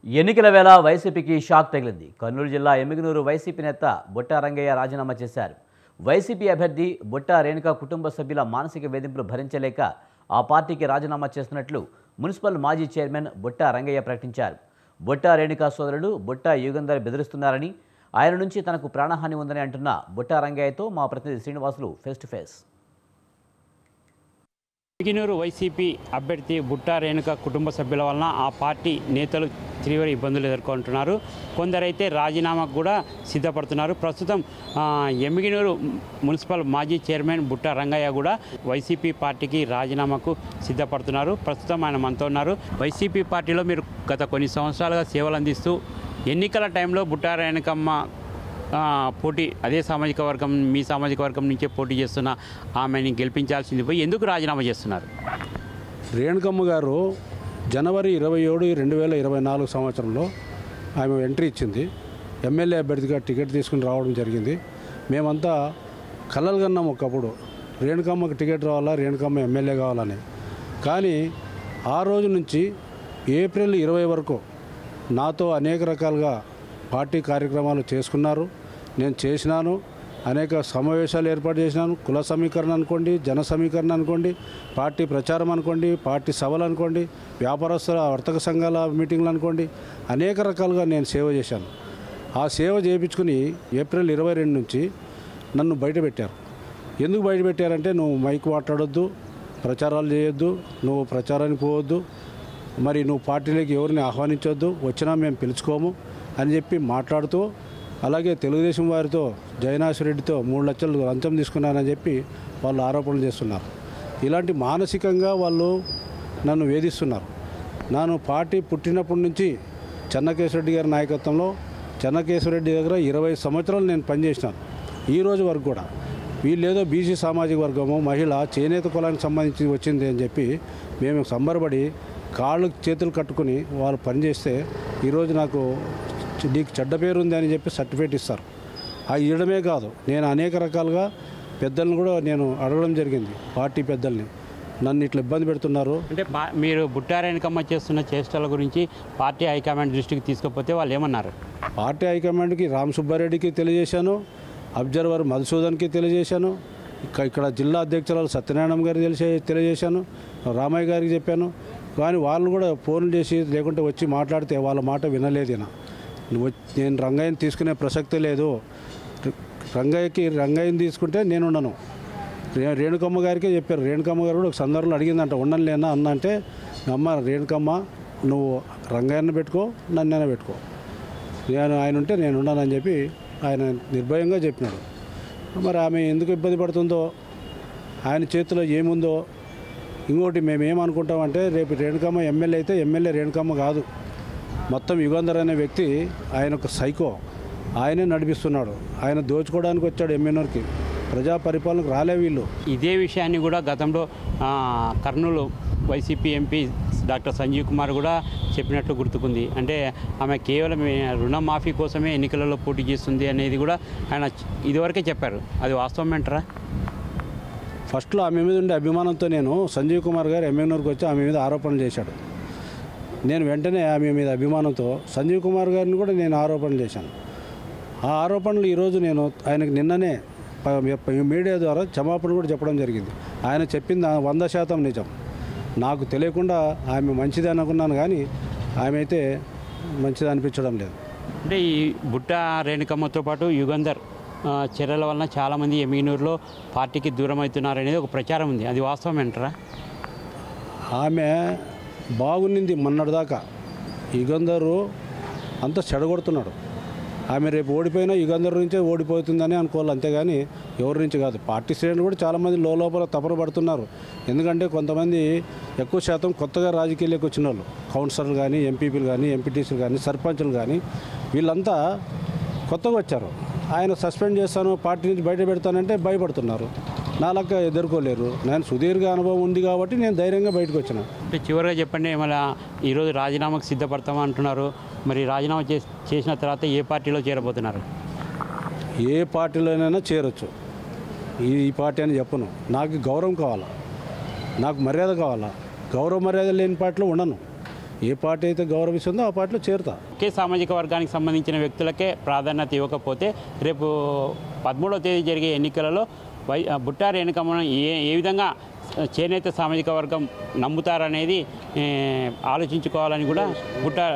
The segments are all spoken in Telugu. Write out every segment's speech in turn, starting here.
ఎన్నికల వేళ వైసీపీకి షాక్ తగిలింది. కర్నూలు జిల్లా ఎమ్మిగనూరు వైసీపీ నేత బొట్టా రంగయ్య రాజీనామా చేశారు. వైసీపీ అభ్యర్థి బొట్టా రేణుక కుటుంబ సభ్యుల మానసిక వేధింపులు భరించలేక ఆ పార్టీకి రాజీనామా చేస్తున్నట్లు మున్సిపల్ మాజీ చైర్మన్ బొట్టా రంగయ్య ప్రకటించారు. బొట్టా రేణుక సోదరుడు బొట్టా యుగంధర్ బెదిరిస్తున్నారని, ఆయన నుంచి తనకు ప్రాణహాని ఉందని అంటున్న బొట్టా రంగయ్యతో మా ప్రతినిధి Srinivasulu face to face. Emmiganur YCP అభ్యర్థి బొట్టా రేణుక కుటుంబ సభ్యుల వలన ఆ పార్టీ నేతలు తీవ్ర ఇబ్బందులు ఎదుర్కొంటున్నారు. కొందరైతే రాజీనామాకు కూడా సిద్ధపడుతున్నారు. ప్రస్తుతం ఎమ్మిగనూరు మున్సిపల్ మాజీ చైర్మన్ బొట్టా రంగయ్య కూడా వైసీపీ పార్టీకి రాజీనామాకు సిద్ధపడుతున్నారు. ప్రస్తుతం ఆయన మనతో ఉన్నారు. వైసీపీ పార్టీలో మీరు గత కొన్ని సంవత్సరాలుగా సేవలు అందిస్తూ ఎన్నికల టైంలో బొట్టా రేణుకమ్మ పోటీ అదే సామాజిక వర్గం మీ సామాజిక వర్గం నుంచే పోటీ చేస్తున్న ఆమెని గెలిపించాల్సింది పోయి ఎందుకు రాజీనామా చేస్తున్నారు? రేణుకమ్మ గారు జనవరి 27, 2024 సంవత్సరంలో ఆమె ఎంట్రీ ఇచ్చింది. ఎమ్మెల్యే అభ్యర్థిగా టికెట్ తీసుకుని రావడం జరిగింది. మేమంతా కలలు కన్నాం ఒకప్పుడు, రేణుకమ్మకి టికెట్ రావాలా, రేణుకమ్మ ఎమ్మెల్యే కావాలని. కానీ ఆ రోజు నుంచి ఏప్రిల్ 20 వరకు నాతో అనేక రకాలుగా పార్టీ కార్యక్రమాలు చేసుకున్నారు. నేను చేసినాను. అనేక సమావేశాలు ఏర్పాటు చేసినాను. కుల సమీకరణ అనుకోండి, జన సమీకరణ అనుకోండి, పార్టీ ప్రచారం అనుకోండి, పార్టీ సభలు అనుకోండి, వ్యాపారస్తుల వర్తక సంఘాల మీటింగ్లు అనుకోండి, అనేక రకాలుగా నేను సేవ చేశాను. ఆ సేవ చేయించుకుని ఏప్రిల్ 22 నుంచి నన్ను బయటపెట్టారు. ఎందుకు బయటపెట్టారంటే, నువ్వు మైక్ మాట్లాడొద్దు, ప్రచారాలు చేయొద్దు, నువ్వు ప్రచారానికి పోవద్దు, మరి నువ్వు పార్టీలోకి ఎవరిని ఆహ్వానించొద్దు, వచ్చినా మేము పిలుచుకోము అని చెప్పి మాట్లాడుతూ, అలాగే తెలుగుదేశం వారితో జయనాశ్రెడ్డితో 3 లక్షలు లంచం తీసుకున్నారని చెప్పి వాళ్ళు ఆరోపణలు చేస్తున్నారు. ఇలాంటి మానసికంగా వాళ్ళు నన్ను వేధిస్తున్నారు. నేను పార్టీ పుట్టినప్పటి నుంచి చెన్నకేశ్వరరెడ్డి గారి నాయకత్వంలో చెన్నకేశ్వరరెడ్డి దగ్గర 20 సంవత్సరాలు నేను పనిచేసినాను. ఈ రోజు వరకు కూడా వీళ్ళేదో బీసీ సామాజిక వర్గము, మహిళ, చేనేత కులానికి సంబంధించి వచ్చింది అని చెప్పి మేము సంబరపడి కాళ్ళు చేతులు కట్టుకుని వాళ్ళు పనిచేస్తే ఈరోజు నాకు నీకు చెడ్డ పేరు ఉంది అని చెప్పి సర్టిఫికేట్ ఇస్తారు. ఆ ఇవ్వడమే కాదు, నేను అనేక రకాలుగా పెద్దలను కూడా నేను అడగడం జరిగింది. పార్టీ పెద్దల్ని నన్ను ఇట్లా ఇబ్బంది పెడుతున్నారు అంటే మీరు బొట్టా రేణుకమ్మ చేస్తున్న చేష్టల గురించి పార్టీ హైకమాండ్ దృష్టికి తీసుకుపోతే వాళ్ళు ఏమన్నారు? పార్టీ హైకమాండ్కి రామ్ సుబ్బారెడ్డికి తెలియజేశాను, అబ్జర్వర్ మధుసూదన్కి తెలియజేశాను, ఇక్కడ జిల్లా అధ్యక్షురాలు సత్యనారాయణ గారికి తెలియజేశాను, రామయ్య గారికి చెప్పాను. కానీ వాళ్ళు కూడా ఫోన్లు చేసి లేకుంటే వచ్చి మాట్లాడితే వాళ్ళ మాట వినలేదు. నేను రంగయ్యని తీసుకునే ప్రసక్తి లేదు. రంగయ్యని తీసుకుంటే నేను ఉండను. రేణుకమ్మ గారికే చెప్పారు. రేణుకమ్మ గారు కూడా ఒక సందర్భంలో అడిగిందంట, ఉండను లేనా అన్న అంటే, అమ్మ రేణుకమ్మ నువ్వు రంగయ్యని పెట్టుకో, నన్నైనా పెట్టుకో, ఆయన ఉంటే నేను ఉండనని చెప్పి ఆయన నిర్భయంగా చెప్పినాడు. మరి ఆమె ఎందుకు ఇబ్బంది పడుతుందో, ఆయన చేతిలో ఏముందో. ఇంకోటి మేమేమనుకుంటామంటే, రేపు రేణుకమ్మ ఎమ్మెల్యే అయితే ఎమ్మెల్యే రేణుకమ్మ కాదు, మొత్తం యుగంధర్ అనే వ్యక్తి ఆయన ఒక సైకో, ఆయనే నడిపిస్తున్నాడు. ఆయన దోచుకోవడానికి వచ్చాడు ఎమ్మెల్యేకి, ప్రజా పరిపాలనకు రాలే వీళ్ళు. ఇదే విషయాన్ని కూడా గతంలో Kurnool YCP MP doctor Sanjeev Kumar కూడా చెప్పినట్లు గుర్తుకుంది. అంటే ఆమె కేవలం రుణమాఫీ కోసమే ఎన్నికలలో పోటీ చేస్తుంది అనేది కూడా ఆయన ఇదివరకే చెప్పారు. అది వాస్తవం అంటారా? ఫస్ట్లో ఆమె మీద ఉండే అభిమానంతో నేను సంజీవ్ కుమార్ గారు ఎమ్మెల్యేకి వచ్చి ఆమె మీద ఆరోపణలు చేశాడు. నేను వెంటనే ఆమె మీద అభిమానంతో సంజీవ్ కుమార్ గారిని కూడా నేను ఆరోపణలు చేశాను. ఆ ఆరోపణలు ఈరోజు నేను ఆయనకు నిన్ననే మీడియా ద్వారా క్షమాపణ కూడా చెప్పడం జరిగింది. ఆయన చెప్పింది 100% నిజం. నాకు తెలియకుండా ఆమె మంచిది అనుకున్నాను, కానీ ఆమె అయితే మంచిది అనిపించడం లేదు. అంటే ఈ బొట్టా రేణుకమ్మతో పాటు యుగంధర్ చర్యల వలన చాలామంది ఎమ్మిగనూరులో పార్టీకి దూరం అవుతున్నారు అనేది ఒక ప్రచారం ఉంది. అది వాస్తవం అంటారా? ఆమె బాగున్నింది మొన్నటిదాకా. యుగంధరు అంతా చెడగొడుతున్నాడు. ఆమె రేపు ఓడిపోయినా యుగంధర్ నుంచే ఓడిపోతుందని అనుకోవాలి, అంతేగాని ఎవరి నుంచి కాదు. పార్టీ శ్రేణులు కూడా చాలామంది లోపల తపన పడుతున్నారు. ఎందుకంటే కొంతమంది ఎక్కువ శాతం కొత్తగా రాజకీయాల్లోకి వచ్చిన వాళ్ళు, కౌన్సిలర్లు కానీ, ఎంపీపీలు కానీ, ఎంపీటీసీలు కానీ, సర్పంచులు కానీ, వీళ్ళంతా కొత్తగా వచ్చారు. ఆయన సస్పెండ్ చేస్తాను, పార్టీ నుంచి బయట పెడతానంటే భయపడుతున్నారు. నా లెక్క ఎదుర్కోలేరు. నేను సుదీర్ఘ అనుభవం ఉంది కాబట్టి నేను ధైర్యంగా బయటకు వచ్చిన. అంటే చివరిగా చెప్పండి, మళ్ళీ ఈరోజు రాజీనామాకు సిద్ధపడతామా అంటున్నారు. మరి రాజీనామా చేసిన తర్వాత ఏ పార్టీలో చేరబోతున్నారు? ఏ పార్టీలోనైనా చేరొచ్చు. ఈ పార్టీ అని చెప్పను. నాకు గౌరవం కావాలా, నాకు మర్యాద కావాలా. గౌరవ మర్యాద లేని పార్టీలో ఉండను. ఏ పార్టీ అయితే గౌరవిస్తుందో ఆ పార్టీలో చేరుతా. ఒకే సామాజిక వర్గానికి సంబంధించిన వ్యక్తులకే ప్రాధాన్యత ఇవ్వకపోతే రేపు 13వ తేదీ జరిగే ఎన్నికలలో బుట్టా రేణుకమ్మను ఏ విధంగా చేనేత సామాజిక వర్గం నమ్ముతారనేది ఆలోచించుకోవాలని కూడా బుట్టా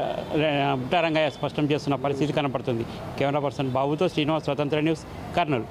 రంగయ్య స్పష్టం చేస్తున్న పరిస్థితి కనపడుతుంది. కెమెరా పర్సన్ బాబుతో శ్రీనివాస్, స్వతంత్ర న్యూస్, కర్నూలు.